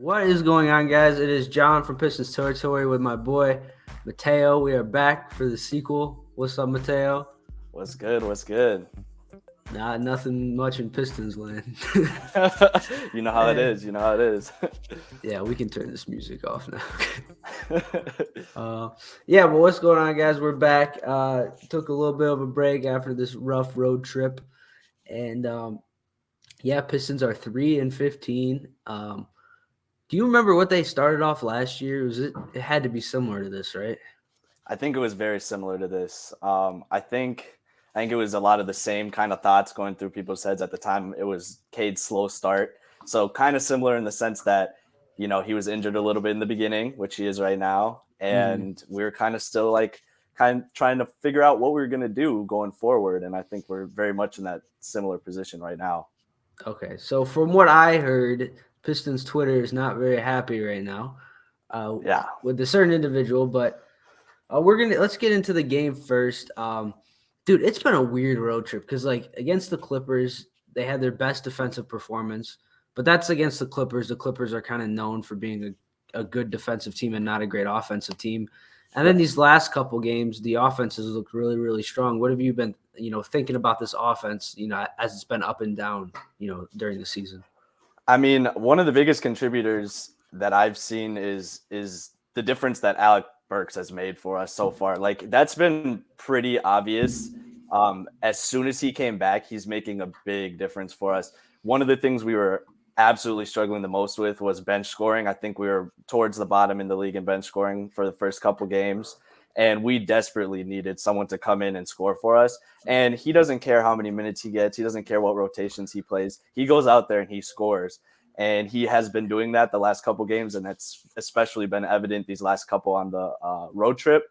What is going on, guys? It is John from Pistons Territory with my boy Mateo. We are back for the sequel. What's up, Mateo? What's good? What's good? Nothing much in Pistons land. You know how it is. You know how it is. Yeah, we can turn this music off now. Well, what's going on, guys? We're back. Took a little bit of a break after this rough road trip, and Pistons are 3-15. Do you remember what they started off last year? It had to be similar to this, right? I think it was very similar to this. I think it was a lot of the same kind of thoughts going through people's heads at the time. It was Cade's slow start, so kind of similar in the sense that he was injured a little bit in the beginning, which he is right now, and we were kind of still kind of trying to figure out what we were going to do going forward. And I think we're very much in that similar position right now. Okay, so from what I heard, Pistons Twitter is not very happy right now Yeah. with a certain individual, but let's get into the game first. Dude, it's been a weird road trip because against the Clippers, they had their best defensive performance, but that's against the Clippers. The Clippers are kind of known for being a good defensive team and not a great offensive team. And then these last couple games, the offenses look really, really strong. What have you been, thinking about this offense, as it's been up and down, during the season? I mean, one of the biggest contributors that I've seen is the difference that Alec Burks has made for us so far. Like, that's been pretty obvious. As soon as he came back, he's making a big difference for us. One of the things we were absolutely struggling the most with was bench scoring. I think we were towards the bottom in the league in bench scoring for the first couple games, and we desperately needed someone to come in and score for us. And he doesn't care how many minutes he gets. He doesn't care what rotations he plays. He goes out there and he scores. And he has been doing that the last couple games, and that's especially been evident these last couple on the road trip.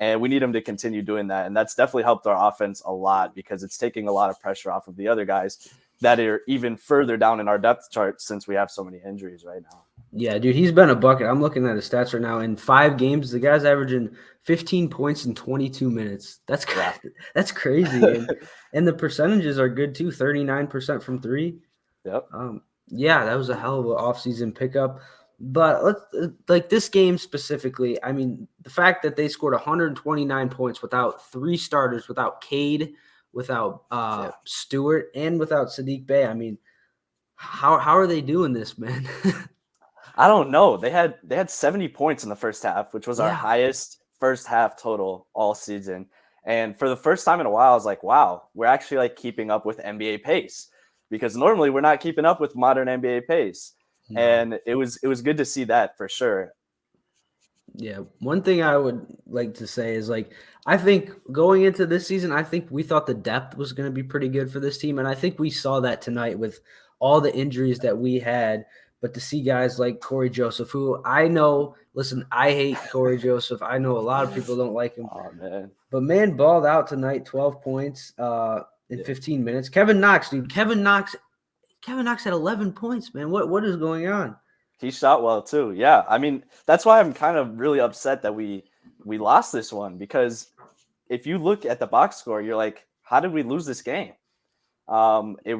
And we need him to continue doing that. And that's definitely helped our offense a lot because it's taking a lot of pressure off of the other guys that are even further down in our depth chart since we have so many injuries right now. Yeah, dude, he's been a bucket. I'm looking at his stats right now. In 5 games, the guy's averaging 15 points in 22 minutes. That's That's crazy. And the percentages are good too. 39% from 3. Yep. Yeah, that was a hell of an offseason pickup. But this game specifically, I mean, the fact that they scored 129 points without 3 starters, without Cade, without Stewart, and without Sadiq Bey. I mean, how are they doing this, man? I don't know. They had 70 points in the first half, which was our highest first half total all season. And for the first time in a while, I was like, wow, we're actually keeping up with NBA pace, because normally we're not keeping up with modern NBA pace. No. And it was good to see that for sure. Yeah. One thing I would like to say is I think going into this season, I think we thought the depth was going to be pretty good for this team. And I think we saw that tonight with all the injuries that we had. But to see guys like Corey Joseph, who I know, listen, I hate Corey Joseph. I know a lot of people don't like him. Oh, man. But man balled out tonight, 12 points in 15 minutes. Kevin Knox, dude. Kevin Knox had 11 points, man. What is going on? He shot well too. Yeah. I mean, that's why I'm kind of really upset that we lost this one, because if you look at the box score, you're like, how did we lose this game? It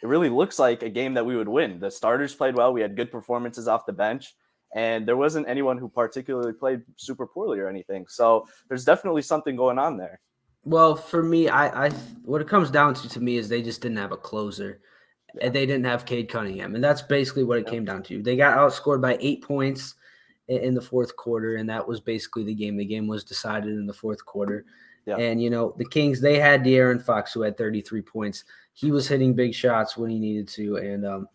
really looks like a game that we would win. The starters played well. We had good performances off the bench, and there wasn't anyone who particularly played super poorly or anything. So there's definitely something going on there. Well, for me, I what it comes down to me is they just didn't have a closer. And they didn't have Cade Cunningham, and that's basically what it came down to. They got outscored by 8 points in the fourth quarter, and that was basically the game. The game was decided in the fourth quarter. Yeah. And, the Kings, they had De'Aaron Fox, who had 33 points. He was hitting big shots when he needed to, and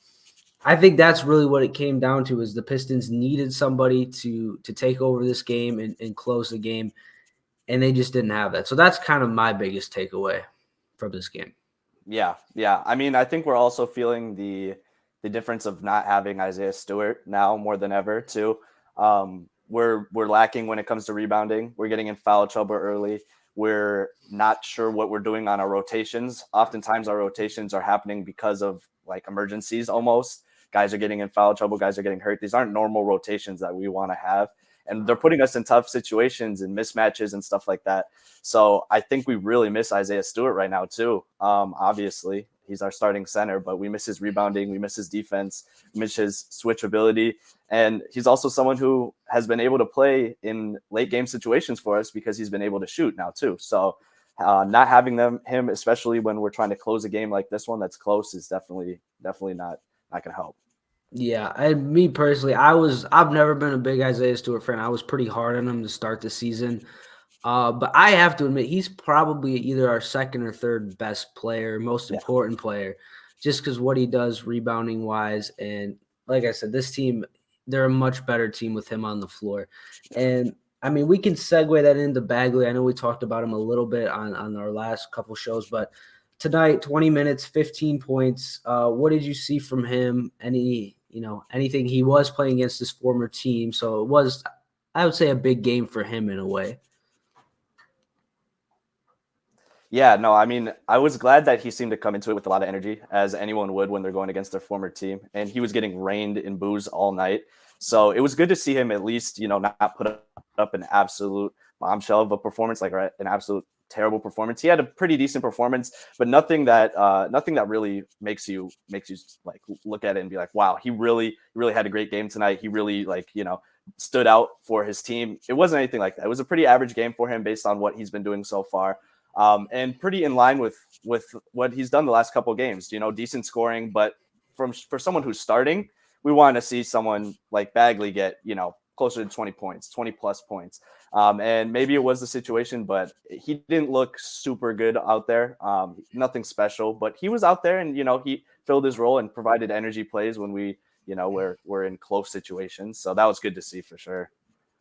I think that's really what it came down to, is the Pistons needed somebody to take over this game and close the game, and they just didn't have that. So that's kind of my biggest takeaway from this game. Yeah. I mean, I think we're also feeling the difference of not having Isaiah Stewart now more than ever too. We're lacking when it comes to rebounding. We're getting in foul trouble early. We're not sure what we're doing on our rotations. Oftentimes our rotations are happening because of emergencies almost. Guys are getting in foul trouble. Guys are getting hurt. These aren't normal rotations that we want to have. And they're putting us in tough situations and mismatches and stuff like that. So I think we really miss Isaiah Stewart right now too. Obviously, He's our starting center, but we miss his rebounding, we miss his defense, we miss his switch ability. And he's also someone who has been able to play in late game situations for us because he's been able to shoot now too. So not having him, especially when we're trying to close a game like this one that's close, is definitely not going to help. Yeah, me personally, I've never been a big Isaiah Stewart fan. I was pretty hard on him to start the season. But I have to admit, he's probably either our second or third best player, most important player, just because what he does rebounding wise. And like I said, this team, they're a much better team with him on the floor. And I mean, we can segue that into Bagley. I know we talked about him a little bit on our last couple shows, but tonight, 20 minutes, 15 points. What did you see from him? Anything? He was playing against his former team, so it was, I would say, a big game for him in a way. Yeah, no, I mean, I was glad that he seemed to come into it with a lot of energy, as anyone would when they're going against their former team. And he was getting rained in boos all night. So it was good to see him at least, not put up an absolute bombshell of a performance, like an absolute terrible performance. He had a pretty decent performance, but nothing that really makes you like look at it and be like, wow, he really had a great game tonight. He really stood out for his team. It wasn't anything like that. It was a pretty average game for him based on what he's been doing so far. And pretty in line with what he's done the last couple of games. Decent scoring, but for someone who's starting, we want to see someone like Bagley get closer to 20 points, 20 plus points. And maybe it was the situation, but he didn't look super good out there. Nothing special, but he was out there, and he filled his role and provided energy plays when we we're in close situations. So that was good to see for sure.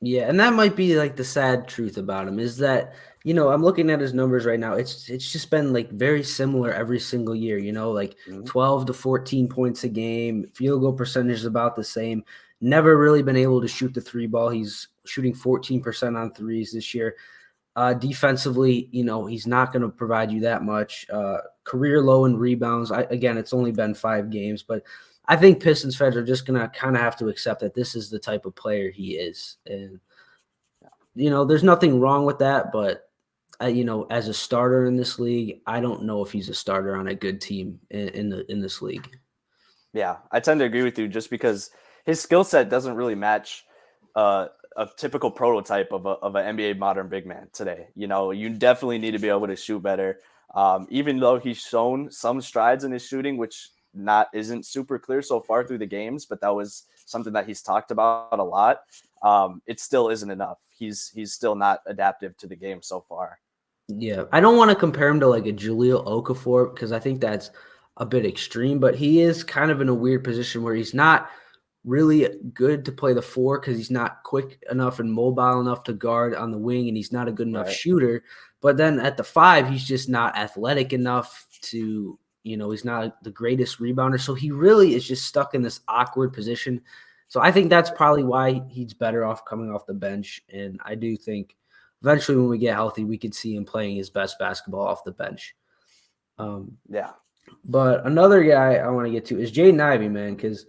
Yeah, and that might be like the sad truth about him is that, I'm looking at his numbers right now. It's just been like very similar every single year, like 12 to 14 points a game. Field goal percentage is about the same. Never really been able to shoot the three ball. He's shooting 14% on threes this year. Defensively, he's not going to provide you that much. Career low in rebounds. Again, it's only been 5 games, but I think Pistons fans are just going to kind of have to accept that this is the type of player he is. And, there's nothing wrong with that. But, as a starter in this league, I don't know if he's a starter on a good team in this league. Yeah, I tend to agree with you just because his skill set doesn't really match a typical prototype of an NBA modern big man today. You definitely need to be able to shoot better. Even though he's shown some strides in his shooting, which isn't super clear so far through the games, but that was something that he's talked about a lot. It still isn't enough. He's still not adaptive to the game so far. Yeah, I don't want to compare him to like a Jahlil Okafor because I think that's a bit extreme, but he is kind of in a weird position where he's not really good to play the 4 because he's not quick enough and mobile enough to guard on the wing, and he's not a good enough shooter. But then at the 5, he's just not athletic enough to, he's not the greatest rebounder. So he really is just stuck in this awkward position. So I think that's probably why he's better off coming off the bench. And I do think eventually when we get healthy, we could see him playing his best basketball off the bench. Yeah. But another guy I want to get to is Jaden Ivey, man, because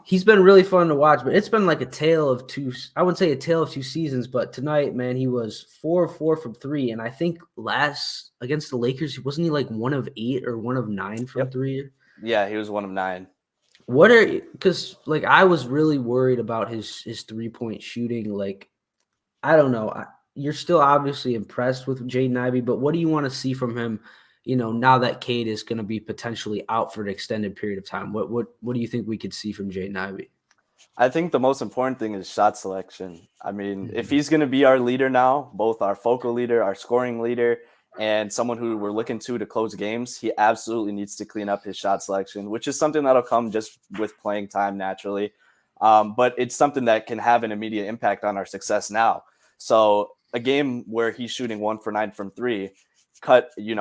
he's been really fun to watch, but it's been like a tale of two. I wouldn't say a tale of 2 seasons, but tonight, man, he was 4 of 4 from 3. And I think last against the Lakers, wasn't he like 1 of 8 or 1 of 9 from 3? Yeah, he was 1 of 9. Because like I was really worried about his 3-point shooting. Like, I don't know. You're still obviously impressed with Jaden Ivey, but what do you want to see from him? Now that Cade is going to be potentially out for an extended period of time, what do you think we could see from Jaden Ivey? I think the most important thing is shot selection. I mean, if he's going to be our leader now, both our focal leader, our scoring leader, and someone who we're looking to close games, he absolutely needs to clean up his shot selection, which is something that'll come just with playing time naturally. But it's something that can have an immediate impact on our success now. So a game where he's shooting 1 for 9 from 3,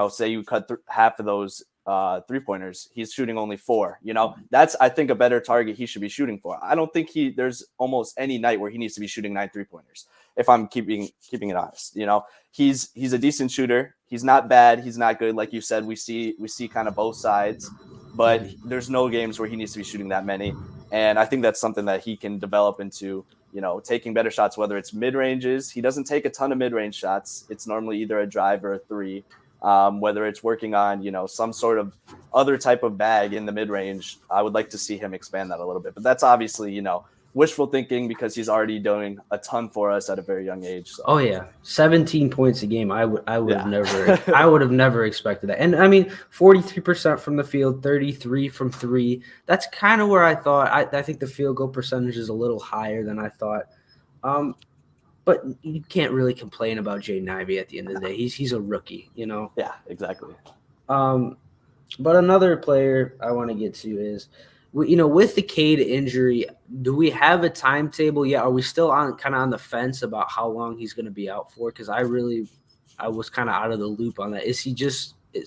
say you cut half of those 3-pointers, he's shooting only 4. That's, I think, a better target he should be shooting for. I don't think there's almost any night where he needs to be shooting 9 3-pointers. If I'm keeping it honest, he's a decent shooter. He's not bad. He's not good. Like you said, we see kind of both sides, but there's no games where he needs to be shooting that many. And I think that's something that he can develop into, taking better shots, whether it's mid ranges. He doesn't take a ton of mid range shots. It's normally either a drive or a 3. whether it's working on, some sort of other type of bag in the mid range. I would like to see him expand that a little bit. But that's obviously, wishful thinking because he's already doing a ton for us at a very young age. So. Oh yeah, 17 points a game. I would have never expected that. And I mean, 43% from the field, 33 from three. That's kind of where I thought. I think the field goal percentage is a little higher than I thought. But you can't really complain about Jaden Ivey at the end of the day. He's a rookie, Yeah, exactly. But another player I want to get to is, with the Cade injury, do we have a timetable yet? Are we still kind of on the fence about how long he's going to be out for? Because I was kind of out of the loop on that.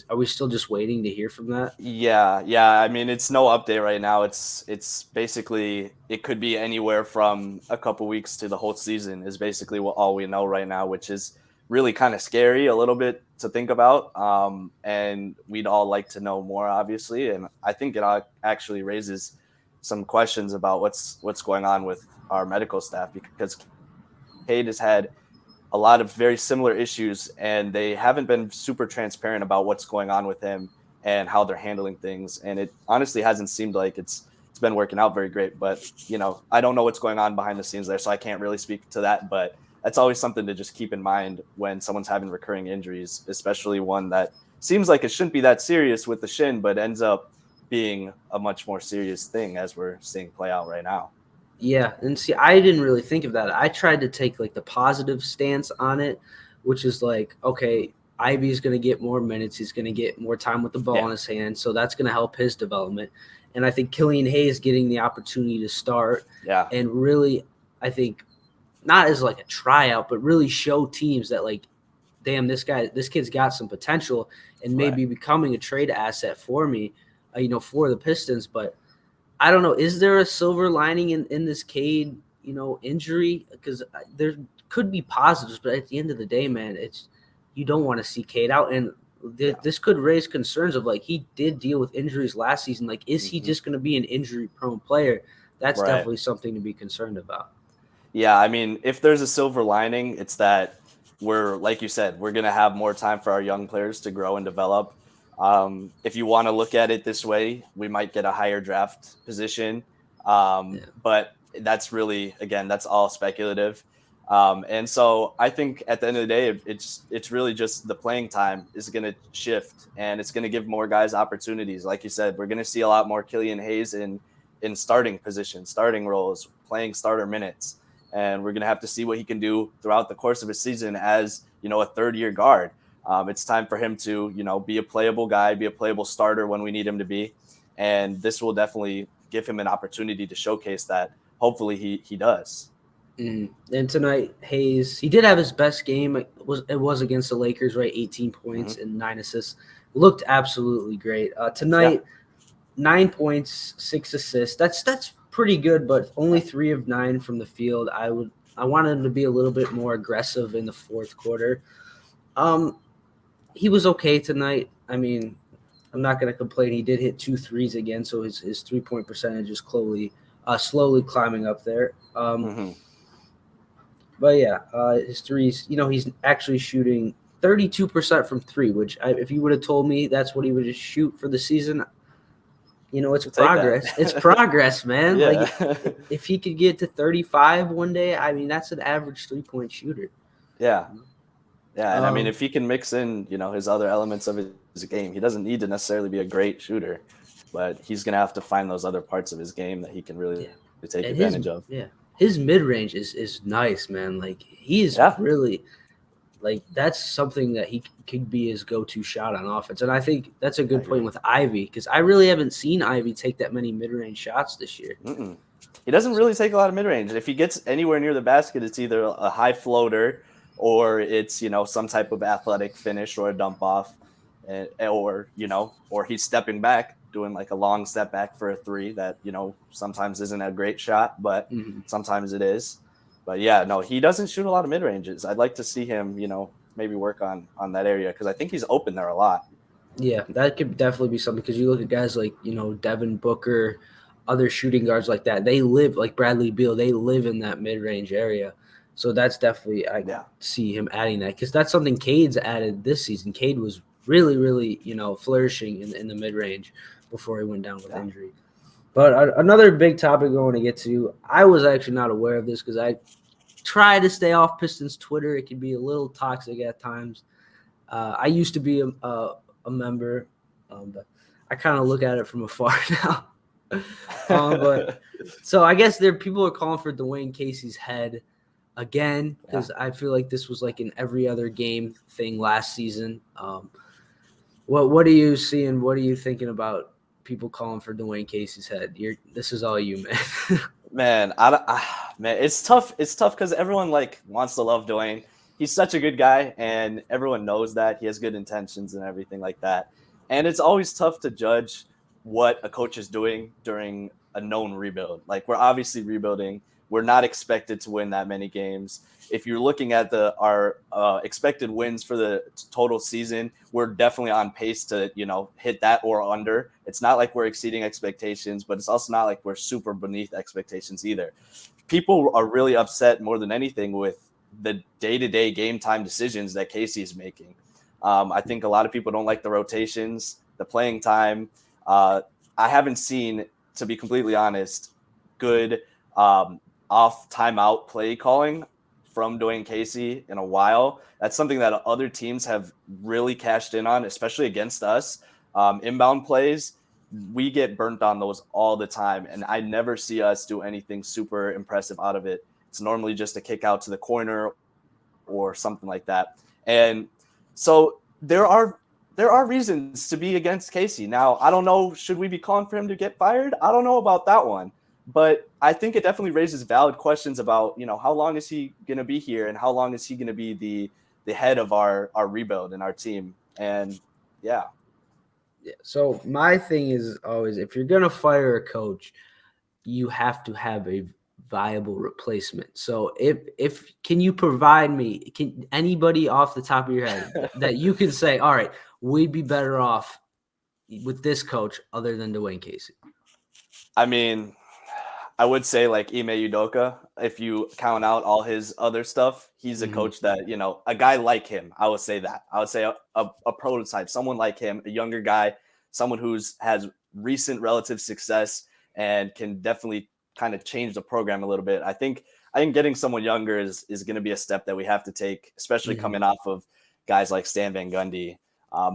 Are we still just waiting to hear from that? Yeah. I mean, it's no update right now. It's basically, it could be anywhere from a couple weeks to the whole season is basically all we know right now, which is really kind of scary a little bit to think about. And we'd all like to know more, obviously. And I think it actually raises some questions about what's going on with our medical staff, because Cade has had a lot of very similar issues, and they haven't been super transparent about what's going on with him and how they're handling things. And it honestly hasn't seemed like it's been working out very great. But, I don't know what's going on behind the scenes there, so I can't really speak to that. But that's always something to just keep in mind when someone's having recurring injuries, especially one that seems like it shouldn't be that serious with the shin, but ends up being a much more serious thing as we're seeing play out right now. Yeah, and see, I didn't really think of that. I tried to take like the positive stance on it, which is like, okay, Ivy's going to get more minutes. He's going to get more time with the ball in his hand, so that's going to help his development. And I think Killian Hayes getting the opportunity to start and really, I think, not as like a tryout, but really show teams that like, damn, this kid's got some potential and maybe becoming a trade asset for me, for the Pistons. But I don't know. Is there a silver lining in this Cade, injury? Because there could be positives, but at the end of the day, man, you don't want to see Cade out. And this could raise concerns of like, he did deal with injuries last season. Like, is he just going to be an injury-prone player? That's definitely something to be concerned about. Yeah, I mean, if there's a silver lining, it's that like you said, we're going to have more time for our young players to grow and develop. If you want to look at it this way, we might get a higher draft position. But that's really, again, that's all speculative. And so I think at the end of the day, it's really just the playing time is going to shift, and it's going to give more guys opportunities. Like you said, we're going to see a lot more Killian Hayes in starting positions, starting roles, playing starter minutes. And we're going to have to see what he can do throughout the course of his season as, a third-year guard. It's time for him to, be a playable guy, be a playable starter when we need him to be. And this will definitely give him an opportunity to showcase that. Hopefully he does. And tonight, Hayes, he did have his best game. It was against the Lakers, right? 18 points and 9 assists. Looked absolutely great. Tonight, 9 points, 6 assists. That's pretty good, but only 3 of 9 from the field. I wanted him to be a little bit more aggressive in the fourth quarter. He was okay tonight. I mean, I'm not going to complain. He did hit 2 threes again, so his 3-point percentage is slowly climbing up there. But yeah, his threes, he's actually shooting 32% from 3, which if you would have told me that's what he would shoot for the season, it's progress. It's progress, man. Like if he could get to 35 one day, I mean, that's an average 3-point shooter. Yeah. And I mean, if he can mix in, his other elements of his game, he doesn't need to necessarily be a great shooter, but he's going to have to find those other parts of his game that he can really take advantage of. Yeah. His mid-range is nice, man. Like, he's really – like, that's something that he could be his go-to shot on offense. And I think that's a good point with Ivy, because I really haven't seen Ivy take that many mid-range shots this year. He doesn't really take a lot of mid-range. If he gets anywhere near the basket, it's either a high floater or it's, some type of athletic finish or a dump off, or he's stepping back, doing like a long step back for a 3 that, sometimes isn't a great shot, but sometimes it is. But yeah, no, he doesn't shoot a lot of mid ranges. I'd like to see him, maybe work on that area, because I think he's open there a lot. Yeah, that could definitely be something, because you look at guys like, Devin Booker, other shooting guards like that. They live, like Bradley Beal, they live in that mid range area. So that's definitely, I see him adding that, because that's something Cade's added this season. Cade was really, flourishing in the mid-range before he went down with injury. But another big topic I want to get to, I was actually not aware of this because I try to stay off Pistons Twitter. It can be a little toxic at times. I used to be a member, but I kind of look at it from afar now. But so I guess people are calling for Dwayne Casey's head again because I feel like this was like an every other game thing last season. What are you seeing? What are you thinking about people calling for Dwayne Casey's head? This is all you, man. Man, it's tough. It's tough because everyone wants to love Dwayne. He's such a good guy, and everyone knows that he has good intentions and everything like that. And it's always tough to judge what a coach is doing during a known rebuild. Like, we're obviously rebuilding. We're not expected to win that many games. If you're looking at our expected wins for the total season, we're definitely on pace to, hit that or under. It's not like we're exceeding expectations, but it's also not like we're super beneath expectations either. People are really upset more than anything with the day-to-day game time decisions that Casey is making. I think a lot of people don't like the rotations, the playing time. I haven't seen, to be completely honest, good off timeout play calling from Dwayne Casey in a while. That's something that other teams have really cashed in on, especially against us. Inbound plays, we get burnt on those all the time, and I never see us do anything super impressive out of it. It's normally just a kick out to the corner or something like that. And so there are reasons to be against Casey. Now, I don't know, should we be calling for him to get fired? I don't know about that one. But I think it definitely raises valid questions about, how long is he going to be here and how long is he going to be the head of our rebuild and our team? And yeah. So my thing is always, if you're going to fire a coach, you have to have a viable replacement. So if can you provide me, can anybody off the top of your head that you can say, all right, we'd be better off with this coach other than Dwayne Casey? I mean, I would say like Ime Udoka, if you count out all his other stuff, he's a coach that, a guy like him, I would say that. I would say a prototype, someone like him, a younger guy, someone has recent relative success and can definitely kind of change the program a little bit. I think getting someone younger is going to be a step that we have to take, especially coming off of guys like Stan Van Gundy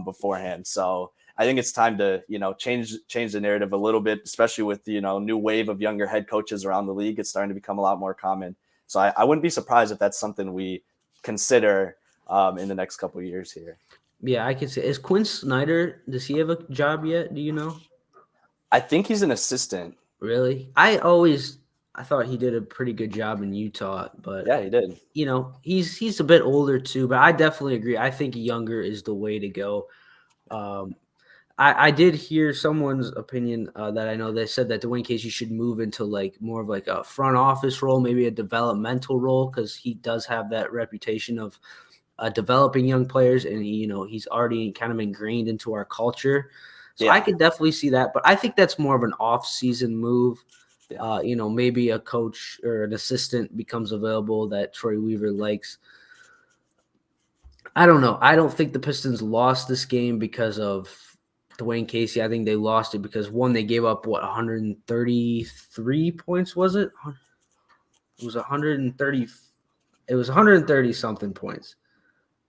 beforehand. So I think it's time to, change the narrative a little bit, especially with the, new wave of younger head coaches around the league. It's starting to become a lot more common. So I wouldn't be surprised if that's something we consider in the next couple of years here. Yeah, I can say. Is Quinn Snyder, does he have a job yet? Do you know? I think he's an assistant. Really? I thought he did a pretty good job in Utah, but yeah, he did. He's a bit older too, but I definitely agree. I think younger is the way to go. I did hear someone's opinion that I know. They said that Dwayne Casey should move into more of a front office role, maybe a developmental role, because he does have that reputation of developing young players, and he's already kind of ingrained into our culture. So I could definitely see that, but I think that's more of an off-season move. Yeah. Maybe a coach or an assistant becomes available that Troy Weaver likes. I don't know. I don't think the Pistons lost this game because of Dwayne Casey. I think they lost it because, one, they gave up, 133 points, was it? It was 130. It was 130-something points.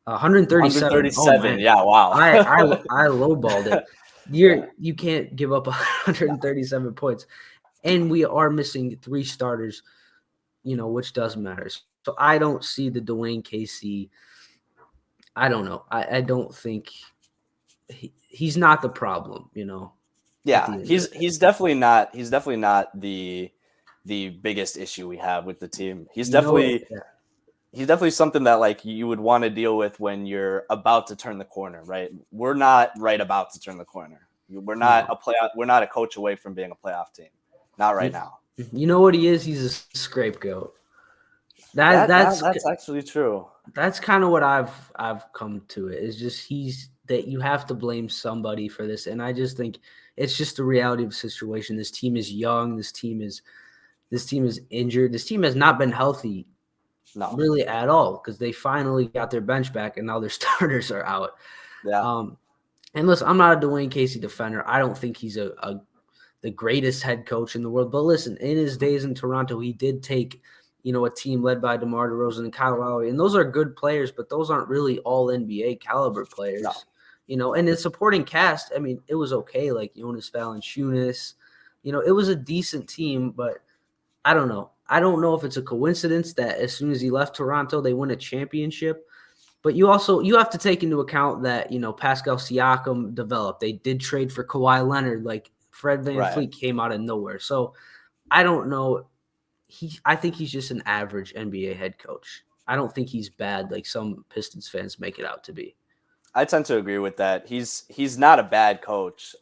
137. 137. Yeah, wow. I lowballed it. You can't give up 137 points. And we are missing 3 starters, which does matter. So I don't see the Dwayne Casey. I don't know. I don't think he's not the problem, Yeah, he's definitely not. He's definitely not the biggest issue we have with the team. He's definitely something that you would want to deal with when you're about to turn the corner, right? We're not right about to turn the corner. We're not a playoff. We're not a coach away from being a playoff team. Not right now. You know what he is? He's a scapegoat. That's actually true. That's kind of what I've come to it. It's just that you have to blame somebody for this, and I just think it's just the reality of the situation. This team is young. This team is injured. This team has not been healthy, really at all, because they finally got their bench back, and now their starters are out. Yeah. And listen, I'm not a Dwayne Casey defender. I don't think he's the greatest head coach in the world. But listen, in his days in Toronto, he did take, a team led by DeMar DeRozan and Kyle Lowry. And those are good players, but those aren't really all NBA caliber No. players. And the supporting cast, I mean, it was okay. Like Jonas Valanciunas, it was a decent team, but I don't know. I don't know if it's a coincidence that as soon as he left Toronto, they win a championship. But you have to take into account that, Pascal Siakam developed. They did trade for Kawhi Leonard. Like Fred VanVleet came out of nowhere. So I don't know. I think he's just an average NBA head coach. I don't think he's bad like some Pistons fans make it out to be. I tend to agree with that. He's not a bad coach.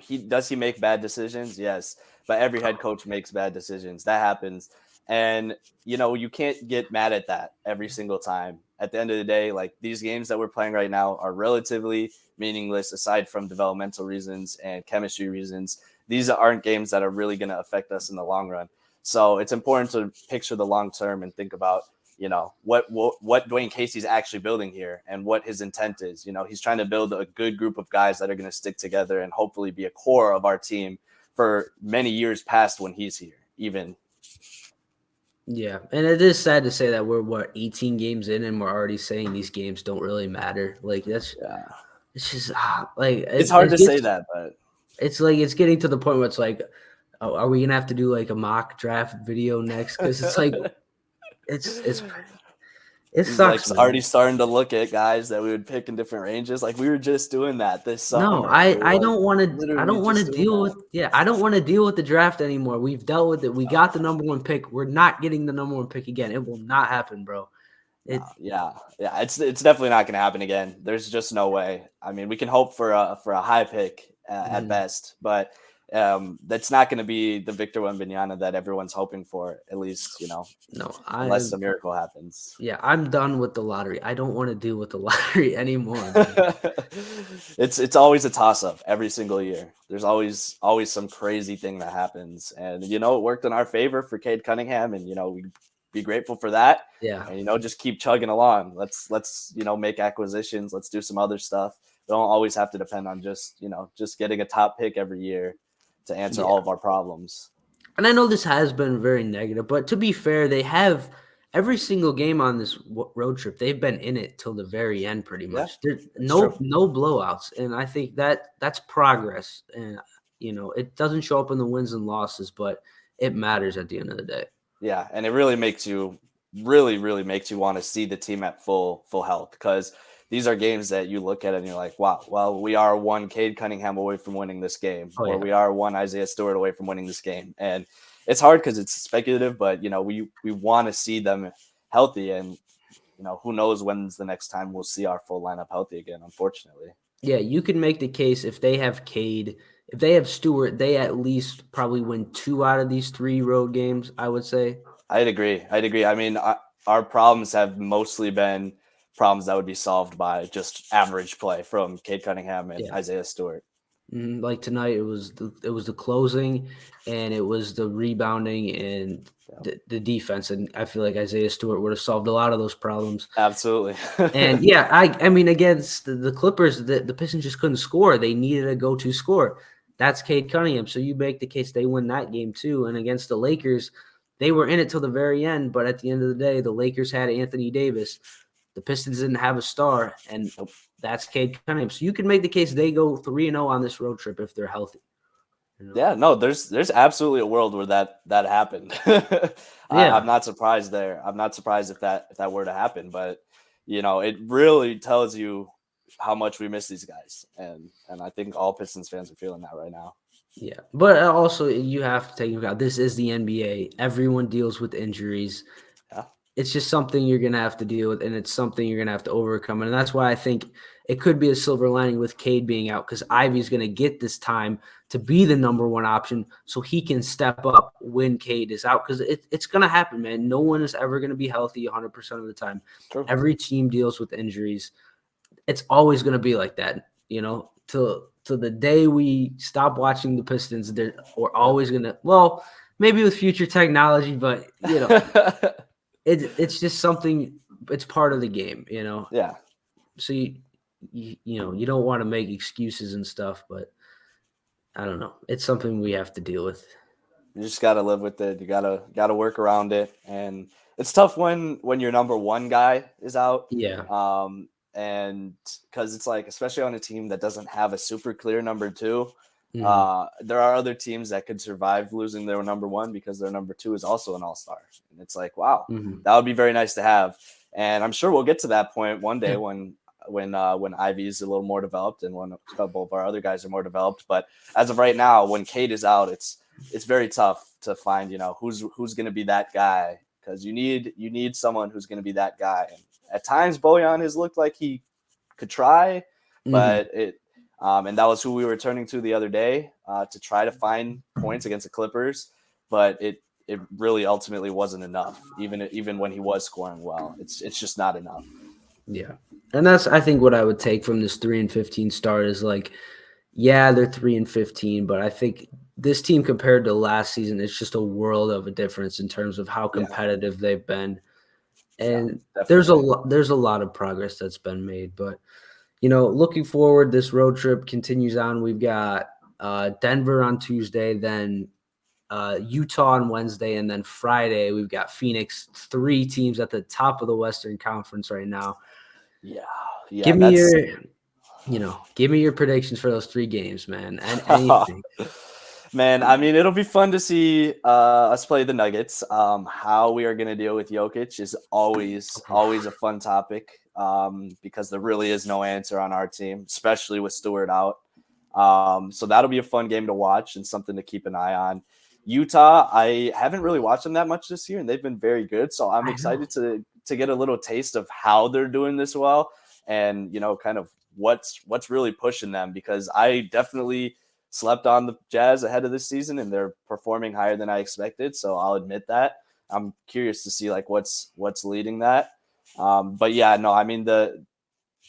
He make bad decisions? Yes. But every head coach makes bad decisions. That happens. And you can't get mad at that every single time. At the end of the day, like these games that we're playing right now are relatively meaningless aside from developmental reasons and chemistry reasons. These aren't games that are really going to affect us in the long run. So it's important to picture the long term and think about, what Dwayne Casey's actually building here and what his intent is. He's trying to build a good group of guys that are going to stick together and hopefully be a core of our team for many years past when he's here, even. Yeah, and it is sad to say that we're 18 games in and we're already saying these games don't really matter. Like it's just like it's hard to say that, but it's like it's getting to the point where it's like, oh, are we gonna have to do like a mock draft video next? Because it's like it sucks. Like already starting to look at guys that we would pick in different ranges. Like we were just doing that this summer. No, I don't want to deal with I don't want to deal with the draft anymore. We've dealt with it. We got the number one pick. We're not getting the number one pick again. It will not happen, bro. Yeah. It's definitely not going to happen again. There's just no way. I mean, we can hope for a high pick at best, but that's not going to be the Victor Wembanyama that everyone's hoping for, at least, unless a miracle happens. Yeah, I'm done with the lottery. I don't want to deal with the lottery anymore. It's always a toss-up every single year. There's always some crazy thing that happens. And, it worked in our favor for Cade Cunningham, and, we be grateful for that. Yeah. And, just keep chugging along. Let's make acquisitions. Let's do some other stuff. We don't always have to depend on just getting a top pick every year to answer all of our problems. And I know this has been very negative, but to be fair, they have every single game on this road trip. They've been in it till the very end, pretty much. There's no blowouts, and I think that's progress. And it doesn't show up in the wins and losses, but it matters at the end of the day. Yeah, and it really makes you really makes you want to see the team at full health, because these are games that you look at and you're like, wow, well, we are one Cade Cunningham away from winning this game, or we are one Isaiah Stewart away from winning this game. And it's hard because it's speculative, but, we want to see them healthy. And, who knows when's the next time we'll see our full lineup healthy again, unfortunately. Yeah, you can make the case if they have Cade, if they have Stewart, they at least probably win 2 out of these 3 road games, I would say. I'd agree. I mean, our problems have mostly been problems that would be solved by just average play from Cade Cunningham and Isaiah Stewart. Like tonight, it was the closing, and it was the rebounding and the defense, and I feel like Isaiah Stewart would have solved a lot of those problems. Absolutely. And I mean, against the Clippers, the Pistons just couldn't score. They needed a go-to score. That's Cade Cunningham. So you make the case they win that game too. And against the Lakers, they were in it till the very end, but at the end of the day, the Lakers had Anthony Davis. The Pistons didn't have a star, and that's Cade Cunningham. So you can make the case they go 3-0 on this road trip if they're healthy. Yeah, no, there's absolutely a world where that happened. I'm not surprised there. I'm not surprised if that were to happen, but it really tells you how much we miss these guys, and I think all Pistons fans are feeling that right now. Yeah, but also you have to take into account this is the NBA. Everyone deals with injuries. It's just something you're going to have to deal with, and it's something you're going to have to overcome. And that's why I think it could be a silver lining with Cade being out, because Ivy's going to get this time to be the number one option so he can step up when Cade is out, because it's going to happen, man. No one is ever going to be healthy 100% of the time. True. Every team deals with injuries. It's always going to be like that, till the day we stop watching the Pistons. We're always going to – well, maybe with future technology, but, It's just something. It's part of the game, Yeah. So you don't want to make excuses and stuff, but I don't know. It's something we have to deal with. You just gotta live with it. You gotta work around it, and it's tough when your number one guy is out. Yeah. And because it's like, especially on a team that doesn't have a super clear number two, Mhm. there are other teams that could survive losing their number one because their number two is also an all-star, and it's like, wow, Mhm. that would be very nice to have. And I'm sure we'll get to that point one day Yeah. when Ivy is a little more developed and when a couple of our other guys are more developed. But as of right now, when Cade is out, it's very tough to find, who's going to be that guy, because you need someone who's going to be that guy. And at times Bojan has looked like he could try, Mhm. but and that was who we were turning to the other day to try to find points against the Clippers, but it really ultimately wasn't enough. Even when he was scoring well, it's just not enough. Yeah. And that's, I think, what I would take from this 3-15 start is like, yeah, they're 3-15, but I think this team compared to last season, it's just a world of a difference in terms of how Yeah, competitive they've been. yeah, And definitely. there's a lot of progress that's been made. But looking forward, this road trip continues on. We've got Denver on Tuesday, then Utah on Wednesday, and then Friday we've got Phoenix. 3 teams at the top of the Western Conference right now. Yeah, Give yeah, me that's your give me your predictions for those 3 games, man, and anything. man. I mean, it'll be fun to see us play the Nuggets. How we are going to deal with Jokic is always a fun topic, because there really is no answer on our team, especially with Stewart out. So that'll be a fun game to watch and something to keep an eye on. Utah, I haven't really watched them that much this year, and they've been very good. So I'm I know. excited to get a little taste of how they're doing this well, and kind of what's really pushing them, because I definitely slept on the Jazz ahead of this season, and they're performing higher than I expected. So I'll admit that. I'm curious to see like what's leading that. But yeah, no, I mean the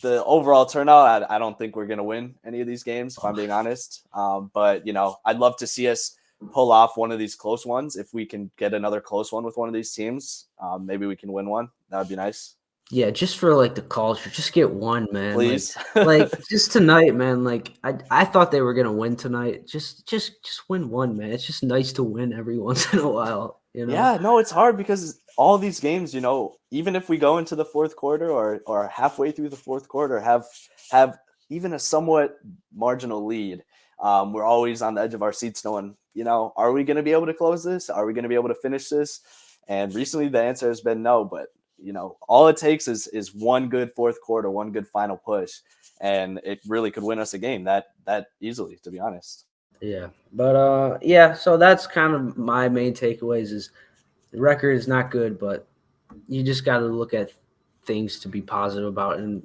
overall turnout, I don't think we're going to win any of these games, if I'm being honest. But I'd love to see us pull off one of these close ones. If we can get another close one with one of these teams, maybe we can win one. That would be nice. Yeah, just for like the culture, just get one, man. Like, Please. just tonight, man. Like, I thought they were gonna win tonight. Just win one, man. It's just nice to win every once in a while. Yeah, no, it's hard because all these games, even if we go into the fourth quarter or halfway through the fourth quarter, have even a somewhat marginal lead, we're always on the edge of our seats knowing, are we going to be able to close this? Are we going to be able to finish this? And recently the answer has been no, but all it takes is one good fourth quarter, one good final push, and it really could win us a game that easily, to be honest. Yeah, but yeah. So that's kind of my main takeaways. Is the record is not good, but you just got to look at things to be positive about, and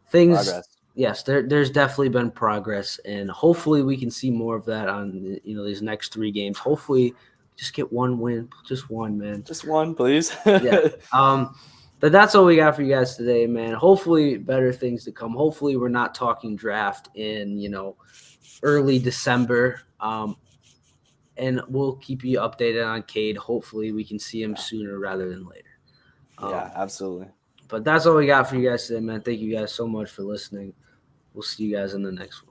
things. Progress. Yes, there's definitely been progress, and hopefully we can see more of that on these next 3 games. Hopefully, just get one win, just one, man. Just one, please. Yeah. But that's all we got for you guys today, man. Hopefully, better things to come. Hopefully, we're not talking draft in early December. And we'll keep you updated on Cade. Hopefully, we can see him Yeah. sooner rather than later. Yeah, absolutely. But that's all we got for you guys today, man. Thank you guys so much for listening. We'll see you guys in the next one.